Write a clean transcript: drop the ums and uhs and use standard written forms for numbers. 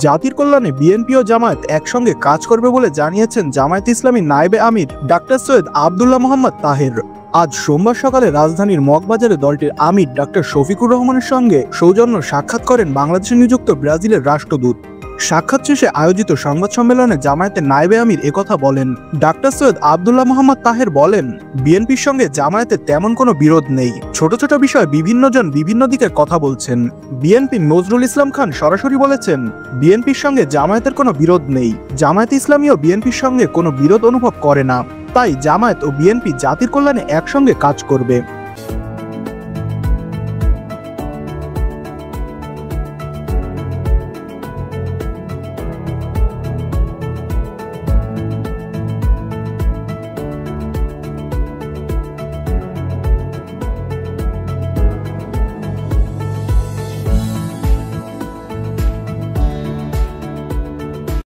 জাতির কল্যাণে বিএনপি ও জামায়াত একসঙ্গে কাজ করবে বলে জানিয়েছেন জামায়াত ইসলামী নায়েবে আমির ডাক্তার সৈয়দ আবদুল্লাহ মোহাম্মদ তাহের। আজ সোমবার সকালে রাজধানীর মগবাজারে দলটির আমির ডাক্তার শফিকুর রহমানের সঙ্গে সৌজন্য সাক্ষাৎ করেন বাংলাদেশে নিযুক্ত ব্রাজিলের রাষ্ট্রদূত। সাক্ষাৎ শেষে আয়োজিত সংবাদ সম্মেলনে জামায়াতের নায়েবে আমির একথা বলেন। ডাক্তার সৈয়দ আবদুল্লাহ মোহাম্মদ তাহের বলেন, বিএনপির সঙ্গে জামায়াতের তেমন কোনো বিরোধ নেই। ছোট ছোট বিষয়ে বিভিন্নজন বিভিন্ন দিকে কথা বলছেন। বিএনপির নজরুল ইসলাম খান সরাসরি বলেছেন, বিএনপির সঙ্গে জামায়াতের কোনো বিরোধ নেই। জামায়াত ইসলামীও বিএনপির সঙ্গে কোনো বিরোধ অনুভব করে না। তাই জামায়াত ও বিএনপি জাতির কল্যাণে একসঙ্গে কাজ করবে।